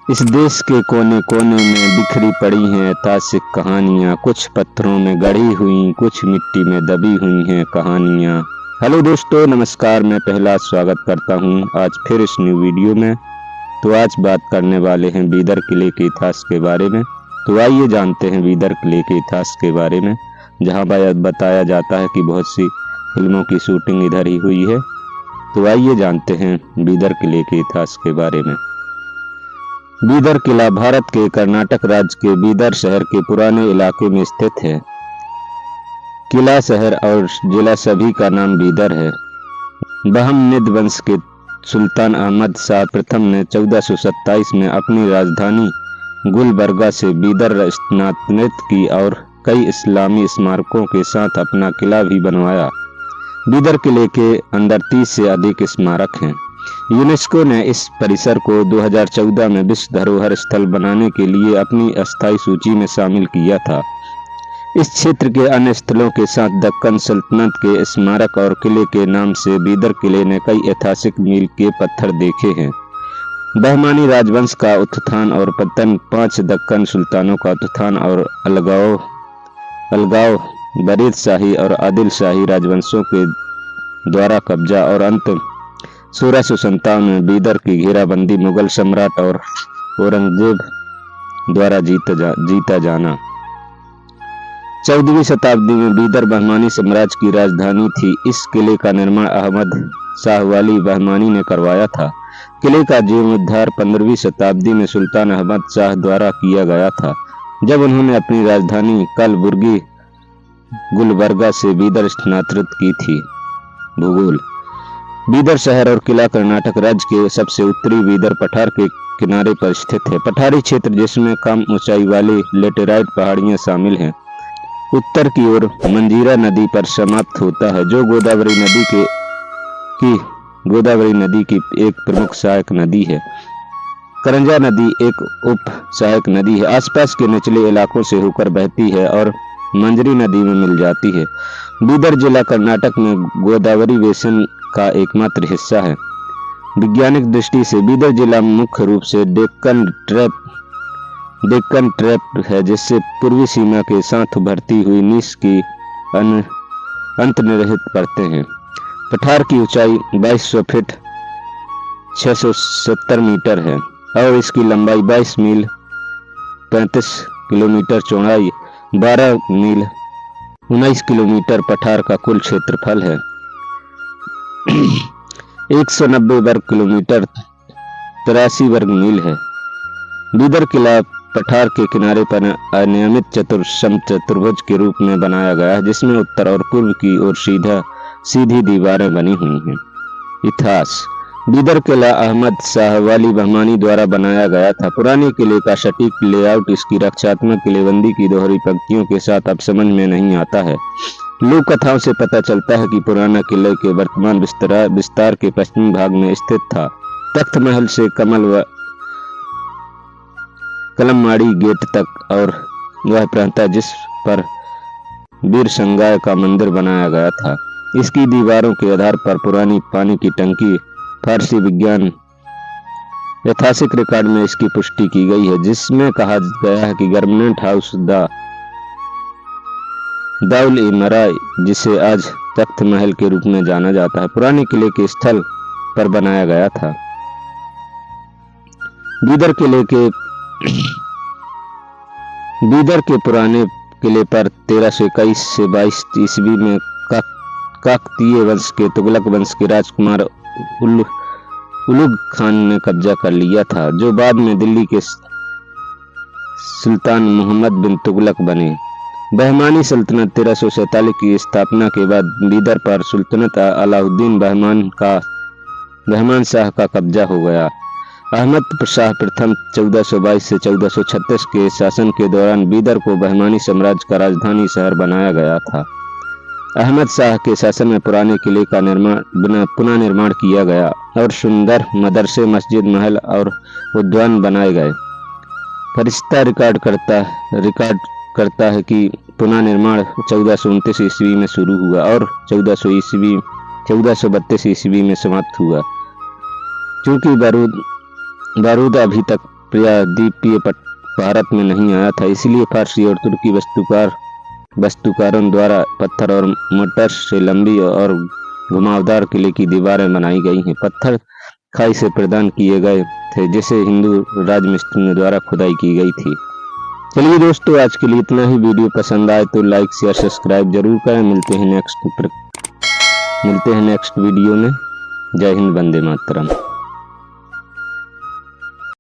इस देश के कोने कोने में बिखरी पड़ी हैं ऐतिहासिक कहानियाँ, कुछ पत्थरों में गढ़ी हुई, कुछ मिट्टी में दबी हुई हैं कहानियाँ। हेलो दोस्तों, नमस्कार। मैं पहला स्वागत करता हूँ आज फिर इस न्यू वीडियो में। तो आज बात करने वाले हैं बीदर किले के इतिहास के बारे में। तो आइए जानते हैं बीदर किले के इतिहास के बारे में, जहाँ बताया जाता है कि बहुत सी फिल्मों की शूटिंग इधर ही हुई है। तो आइए जानते हैं बीदर किले के इतिहास के बारे में। बीदर किला भारत के कर्नाटक राज्य के बीदर शहर के पुराने इलाके में स्थित है। किला, शहर और जिला सभी का नाम बीदर है। बहमनिद वंश के सुल्तान अहमद शाह प्रथम ने 1427 में अपनी राजधानी गुलबर्गा से बीदर स्थानांतरित की और कई इस्लामी स्मारकों के साथ अपना किला भी बनवाया। बीदर किले के अंदर 30 से अधिक स्मारक हैं। यूनेस्को ने इस परिसर को 2014 में विश्व धरोहर स्थल बनाने के लिए अपनी अस्थायी सूची में शामिल किया था। इस क्षेत्र के अन्य स्थलों के साथ दक्कन सल्तनत के स्मारक और किले के नाम से बीदर किले ने कई ऐतिहासिक मील के पत्थर देखे हैं। बहमानी राजवंश का उत्थान और पतन, 5 दक्कन सुल्तानों का उत्थान और अलगाव, बरीद शाही और आदिल शाही राजवंशों के द्वारा कब्जा और अंत 1657 में बीदर की घेराबंदी, मुगल सम्राट और औरंगजेब द्वारा जीता जाना। 14वीं शताब्दी में बीदर बहमानी साम्राज्य की राजधानी थी। इस किले का निर्माण अहमद शाह वाली बहमानी ने करवाया था। किले का जीर्णोद्धार 15वीं शताब्दी में सुल्तान अहमद शाह द्वारा किया गया था, जब उन्होंने अपनी राजधानी कलबुर्गी गुलबर्गा से बीदर स्थानांतरित की थी। भूगोल। बीदर शहर और किला कर्नाटक राज्य के सबसे उत्तरी बीदर पठार के किनारे पर स्थित है। पठारी क्षेत्र, जिसमें कम ऊंचाई वाली लेटेराइट पहाड़ियां शामिल हैं, उत्तर की ओर मंजीरा नदी पर समाप्त होता है, जो गोदावरी नदी की एक प्रमुख सहायक नदी है। करंजा नदी एक उप सहायक नदी है, आसपास के निचले इलाकों से होकर बहती है और मंजरी नदी में मिल जाती है। बीदर जिला कर्नाटक में गोदावरी बेसिन का एकमात्र हिस्सा है। वैज्ञानिक दृष्टि से बीदर जिला मुख्य रूप से डेक्कन ट्रैप है, जिससे पूर्वी सीमा के साथ उभरती हुई नीस की अंतर्निहित परतें हैं। पठार की ऊंचाई 2200 फीट 670 मीटर है और इसकी लंबाई 22 मील 35 किलोमीटर, चौड़ाई 12 मील 19 किलोमीटर पठार का कुल क्षेत्रफल है। 190 वर्ग किलोमीटर 83 वर्ग मील है। बीदर किला पठार के किनारे पर अनियमित चतुर्भुज के रूप में बनाया गया है, जिसमें उत्तर और पूर्व की ओर सीधी दीवारें बनी हुई हैं। इतिहास। बीदर किला अहमद शाह वाली बहमानी द्वारा बनाया गया था। पुराने किले का सटीक लेआउट इसकी रक्षात्मक किलेबंदी की दोहरी पंक्तियों के साथ अब समझ में नहीं आता है। लोक कथाओं से पता चलता है कि पुराना किले के वर्तमान विस्तार के पश्चिमी भाग में स्थित था। तख्त महल से कलममाड़ी गेट तक और वह प्रांत जिस पर वीर संगाय का मंदिर बनाया गया था। इसकी दीवारों के आधार पर पुरानी पानी की टंकी, फारसी विज्ञान ऐतिहासिक रिकॉर्ड में इसकी पुष्टि की गई है, जिसमें कहा गया है कि गवर्नमेंट हाउस दाउल ई मराय, जिसे आज तख्त महल के रूप में जाना जाता है, पुराने किले के स्थल पर बनाया गया था। बीदर के पुराने किले पर 1321 से 22 ईस्वी में काकतीय वंश के तुगलक वंश के राजकुमार उलुग खान ने कब्जा कर लिया था, जो बाद में दिल्ली के सुल्तान मोहम्मद बिन तुगलक बने। बहमानी सल्तनत 1347 की स्थापना के बाद बीदर पर सुल्तानत अलाउद्दीन बहमान शाह का कब्जा हो गया। अहमद शाह प्रथम 1422 से 1436 के शासन के दौरान बीदर को बहमानी साम्राज्य का राजधानी शहर बनाया गया था। अहमद शाह के शासन में पुराने किले का पुनः निर्माण किया गया और सुंदर मदरसे, मस्जिद, महल और उद्यान बनाए गए। फरिश्ता रिकॉर्ड करता है कि पुनः निर्माण 1429 ईस्वी में शुरू हुआ और 1432 ईस्वी में समाप्त हुआ। चूंकि बारूद अभी तक प्रायद्वीपीय भारत में नहीं आया था, इसलिए फारसी और तुर्की वास्तुकारों द्वारा पत्थर और मोटर से लंबी और घुमावदार किले की दीवारें बनाई गई हैं। पत्थर खाई से प्रदान किए गए थे, जिसे हिंदू राजमिस्त्रियों द्वारा खुदाई की गई थी। चलिए दोस्तों, आज के लिए इतना ही। वीडियो पसंद आए तो लाइक शेयर सब्सक्राइब जरूर करें। मिलते हैं नेक्स्ट वीडियो में। जय हिंद, वंदे मातरम।